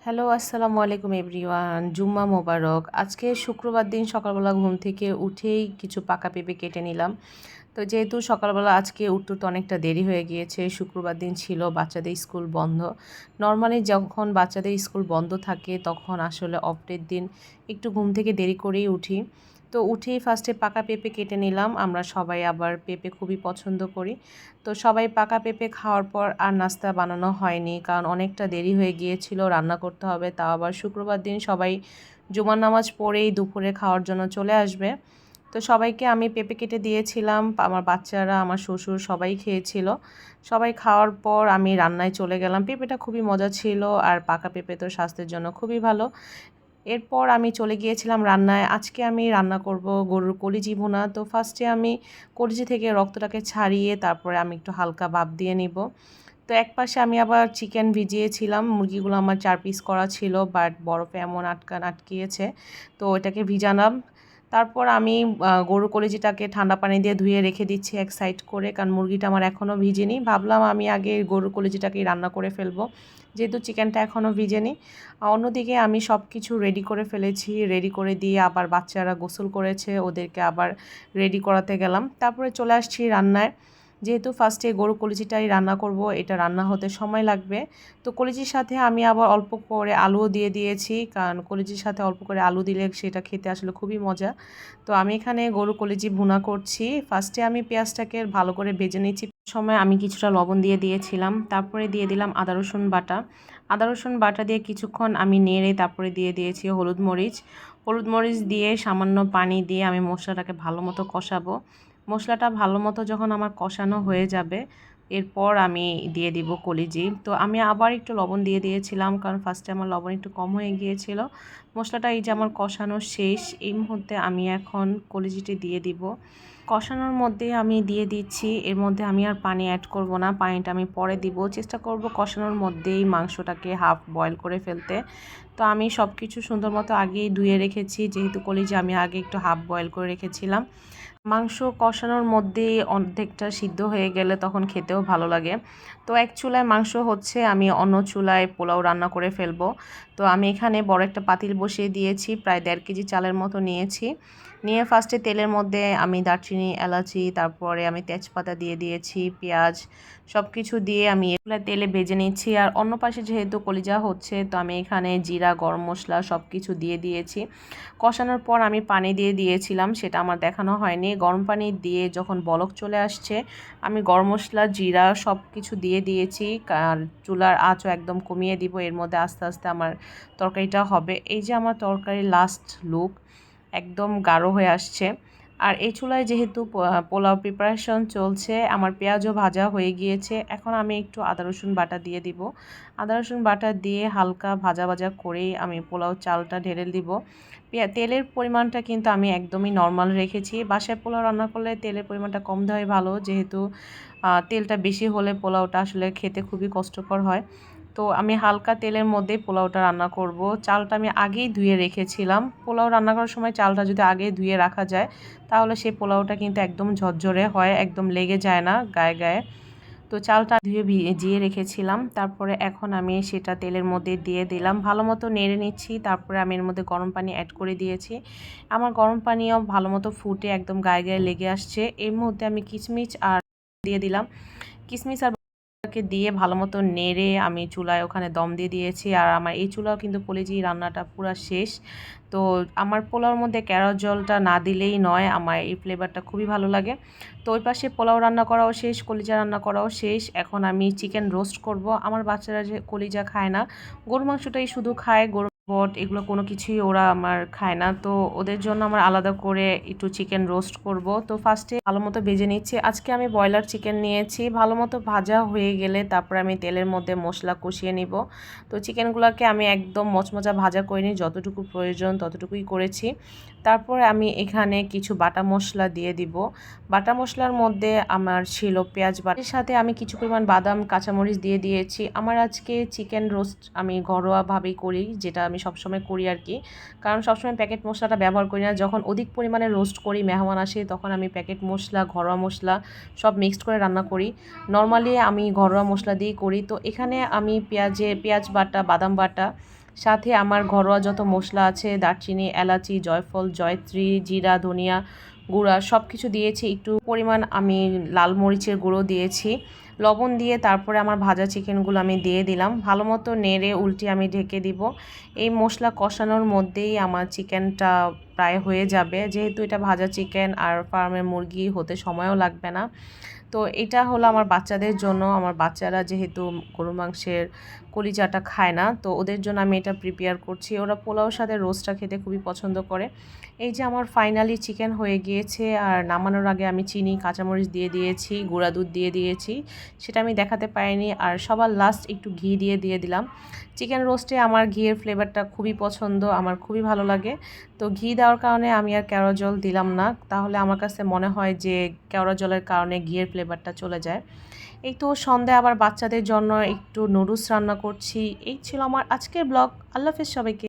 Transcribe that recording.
Hello, আসসালামু আলাইকুম everyone. জুম্মা মোবারক। আজকে শুক্রবার দিন সকালবেলা ঘুম থেকে উঠেই কিছু পাকা পেঁপে কেটে নিলাম। তো যেহেতু সকালবেলা আজকে উঠতে তো অনেকটা দেরি হয়ে গিয়েছে, শুক্রবার দিন ছিল, বাচ্চাদের স্কুল বন্ধ। নরমালি যখন বাচ্চাদের স্কুল বন্ধ থাকে তখন আসলে অফ ডের দিন একটু ঘুম থেকে দেরি করেই উঠি। তো উঠেই ফার্স্টে পাকা পেঁপে কেটে নিলাম। আমরা সবাই আবার পেঁপে খুবই পছন্দ করি। তো সবাই পাকা পেঁপে খাওয়ার পর আর নাস্তা বানানো হয়নি, কারণ অনেকটা দেরি হয়ে গিয়েছিল, রান্না করতে হবে। তাও আবার শুক্রবার দিন সবাই জুমার নামাজ পড়েই দুপুরে খাওয়ার জন্য চলে আসবে। তো সবাইকে আমি পেঁপে কেটে দিয়েছিলাম, আমার বাচ্চারা, আমার শ্বশুর সবাই খেয়েছিল। সবাই খাওয়ার পর আমি রান্নায় চলে গেলাম। পেঁপেটা খুবই মজা ছিল, আর পাকা পেঁপে তো স্বাস্থ্যের জন্য খুবই ভালো। এরপর আমি চলে গিয়েছিলাম রান্নায়। আজকে আমি রান্না করব গরুর কলিজি ভুনা। তো ফার্স্টে আমি কলিজি থেকে রক্তটাকে ছাড়িয়ে তারপরে আমি একটু হালকা ভাপ দিয়ে নিব। তো একপাশে আমি আবার চিকেন ভিজিয়েছিলাম। মুরগিগুলো আমার 4 পিস করা ছিল, বাট বরফে এমন আটকিয়েছে, তো ওইটাকে ভিজালাম। তারপর আমি গরুর কলিজিটাকে ঠান্ডা পানি দিয়ে ধুয়ে রেখে দিচ্ছি এক সাইড করে, কারণ মুরগিটা আমার এখনও ভিজেনি। ভাবলাম আমি আগে গরুর কলিজিটাকেই রান্না করে ফেলবো, যেহেতু চিকেনটা এখনও ভিজেনি। অন্যদিকে আমি সব কিছু রেডি করে ফেলেছি। রেডি করে দিয়ে আবার বাচ্চারা গোসল করেছে, ওদেরকে আবার রেডি করাতে গেলাম। তারপরে চলে আসছি রান্নায়। যেহেতু ফার্স্টে গরু কলিজিটাই রান্না করব, এটা রান্না হতে সময় লাগবে। তো কলিজির সাথে আমি আবার অল্প করে আলুও দিয়ে দিয়েছি, কারণ কলিজির সাথে অল্প করে আলু দিলে সেটা খেতে আসলে খুবই মজা। তো আমি এখানে গরু কলিজি ভুনা করছি। ফার্স্টে আমি পেঁয়াজটাকে ভালো করে ভেজে নিচ্ছি। সময় আমি কিছুটা লবণ দিয়ে দিয়েছিলাম, তারপরে দিয়ে দিলাম আদা রসুন বাটা। আদা রসুন বাটা দিয়ে কিছুক্ষণ আমি নেড়ে তারপরে দিয়ে দিয়েছি হলুদ মরিচ দিয়ে সামান্য পানি দিয়ে আমি মশলাটাকে ভালো মতো কষাবো। মশলাটা ভালো মতো যখন আমার কষানো হয়ে যাবে, এরপর আমি দিয়ে দিব কলিজি। তো আমি আবার একটু লবণ দিয়ে দিয়েছিলাম, কারণ ফার্স্টে আমার লবণ একটু কম হয়ে গিয়েছিল। মশলাটা এই যে আমার কষানো শেষ, এই মুহূর্তে আমি এখন কলিজিটি দিয়ে দিব। কষানোর মধ্যে আমি দিয়ে দিচ্ছি, এর মধ্যে আমি আর পানি অ্যাড করব না, পানিটা আমি পরে দিব। চেষ্টা করব কষানোর মধ্যেই মাংসটাকে হাফ বয়েল করে ফেলতে। তো আমি সব কিছু সুন্দর মতো আগেই ধুয়ে রেখেছি, যেহেতু কলিজি আমি আগে একটু হাফ বয়েল করে রেখেছিলাম। মাংস কষানোর মধ্যেই অর্ধেকটা সিদ্ধ হয়ে গেলে তখন খেতেও ভালো লাগে। তো এক চুলায় মাংস হচ্ছে, আমি অন্য চুলায় পোলাও রান্না করে ফেলবো। তো আমি এখানে বড় একটা পাতিল বসিয়ে দিয়েছি, প্রায় 1.5 কেজি চালের মতো নিয়েছি। নিয়ে ফার্স্টে তেলের মধ্যে আমি দারচিনি, এলাচি, তারপরে আমি তেজপাতা দিয়ে দিয়েছি, পেঁয়াজ, সব কিছু দিয়ে আমি এগুলো তেলে ভেজে নিচ্ছি। আর অন্য পাশে যেহেতু কলিজা হচ্ছে, তো আমি এখানে জিরা, গরম মশলা সব কিছু দিয়ে দিয়েছি। কষানোর পর আমি পানি দিয়ে দিয়েছিলাম, সেটা আমার দেখানো হয়নি। গরম পানি দিয়ে যখন বলক চলে আসছে, আমি গরম মশলা, জিরা সব কিছু দিয়ে দিয়েছি। আর চুলার আঁচও একদম কমিয়ে দিব, এর মধ্যে আস্তে আস্তে আমার তরকারিটা হবে। এই যে আমার তরকারির লাস্ট লুক, একদম গাঢ় হয়ে আসছে। আর এই চুলায় যেহেতু পোলাও প্রিপারেশন চলছে, আমার পেঁয়াজও ভাজা হয়ে গিয়েছে। এখন আমি একটু আদা রসুন বাটা দিয়ে দিব। আদা রসুন বাটা দিয়ে হালকা ভাজা ভাজা করেই আমি পোলাও চালটা ঢেলে দিব। তেলের পরিমাণটা কিন্তু আমি একদমই নর্মাল রেখেছি। বাসায় পোলাও রান্না করলে তেলের পরিমাণটা কম দেওয়াই ভালো, যেহেতু তেলটা বেশি হলে পোলাওটা আসলে খেতে খুবই কষ্টকর হয়। তো আমি হালকা তেলের মধ্যে পোলাওটা রান্না করব। চালটা আমি আগেই ধুয়ে রেখেছিলাম। পোলাও রান্না করার সময় চালটা যদি আগে ধুয়ে রাখা যায়, তাহলে সেই পোলাওটা কিন্তু একদম ঝরঝরে হয়, একদম লেগে যায় না গায়ে গায়ে। তো চালটা ধুয়ে ভিজিয়ে রেখেছিলাম, তারপরে এখন আমি সেটা তেলের মধ্যে দিয়ে দিলাম, ভালো মতো নেড়ে নিচ্ছি। তারপরে আমি এর মধ্যে গরম পানি অ্যাড করে দিয়েছি। আমার গরম পানিও ভালো মতো ফুটে একদম গায়ে গায়ে লেগে আসছে। এর মধ্যে আমি কিশমিশ আর দিয়ে দিলাম। কিশমিশ আর কে দিয়ে ভালো মতো নেড়ে আমি চুলায় ওখানে দম দিয়ে দিয়েছি। আর আমার এই চুলাও কিন্তু কলিজি রান্নাটা পুরো শেষ। তো আমার পোলাওর মধ্যে ক্যারট জলটা না দিলেই নয়, আমার এই ফ্লেভারটা খুবই ভালো লাগে। তো ওই পাশে পোলাও রান্না করাও শেষ, কলিজা রান্না করাও শেষ। এখন আমি চিকেন রোস্ট করব। আমার বাচ্চারা যে কলিজা খায় না, গরু মাংসটাই শুধু খায়, গরু বট এগুলো কোনো কিছুই ওরা আমার খায় না। তো ওদের জন্য আমার আলাদা করে একটু চিকেন রোস্ট করব। তো ফার্স্টে ভালো মতো ভেজে নিচ্ছি। আজকে আমি ব্রয়লার চিকেন নিয়েছি। ভালো মতো ভাজা হয়ে গেলে তারপর আমি তেলের মধ্যে মশলা কষিয়ে নিব। তো চিকেনগুলোকে আমি একদম মচমচা ভাজা করিনি, যতটুকু প্রয়োজন ততটুকুই করেছি। তারপরে আমি এখানে কিছু বাটা মশলা দিয়ে দিব। বাটা মশলার মধ্যে আমার ছিল পেঁয়াজ বাটার সাথে আমি কিছু পরিমাণ বাদাম, কাঁচামরিচ দিয়ে দিয়েছি। আমার আজকে চিকেন রোস্ট আমি ঘরোয়াভাবেই করি, যেটা আমি সবসময় করি আর কি, কারণ সবসময় প্যাকেট মশলাটা ব্যবহার করি না। যখন অধিক পরিমাণে রোস্ট করি, মেহমান আসে, তখন আমি প্যাকেট মশলা, ঘরোয়া মশলা সব মিক্সড করে রান্না করি। নর্মালি আমি ঘরোয়া মশলা দিয়েই করি। তো এখানে আমি পেঁয়াজ বাটা, বাদাম বাটা, সাথে আমার ঘরোয়া যত মশলা আছে দারচিনি, এলাচি, জয়ফল, জয়ত্রী, জিরা, ধনিয়া গুঁড়া সব কিছু দিয়েছি। একটু পরিমাণ আমি লাল মরিচের গুঁড়ো দিয়েছি। লবণ দিয়ে তারপরে আমার ভাজা চিকেনগুলো আমি দিয়ে দিলাম। ভালো মতো নেড়ে উল্টে আমি ঢেকে দিব। এই মশলা কষানোর মধ্যেই আমার চিকেনটা প্রায় হয়ে যাবে, যেহেতু এটা ভাজা চিকেন আর ফার্মের মুরগি হতে সময়ও লাগবে না। তো এটা হলো আমার বাচ্চাদের জন্য। আমার বাচ্চারা যেহেতু গরু মাংসের কলিজাটা খায় না, তো ওদের জন্য আমি এটা প্রিপেয়ার করছি। ওরা পোলাওর সাথে রোস্টটা খেতে খুবই পছন্দ করে। এই যে আমার ফাইনালি চিকেন হয়ে গিয়েছে, আর নামানোর আগে আমি চিনি, কাঁচামরিচ দিয়ে দিয়েছি, গুঁড়া দুধ দিয়ে দিয়েছি, সেটা আমি দেখাতে পারিনি। আর সবার লাস্ট একটু ঘি দিয়ে দিলাম। চিকেন রোস্টে আমার ঘিয়ের ফ্লেভারটা খুবই পছন্দ, আমার খুবই ভালো লাগে। তো ঘি দেওয়ার কারণে আমি আর কেওড়া জল দিলাম না, তাহলে আমার কাছে মনে হয় যে কেওড়া জলের কারণে ঘিয়ের ফ্লেভারটা চলে যায়। এই তো সন্ধ্যায় আবার বাচ্চাদের জন্য একটু নুডলস রান্না করছি। এই ছিল আমার আজকের ব্লগ। আল্লাহ হাফেজ সবাইকে।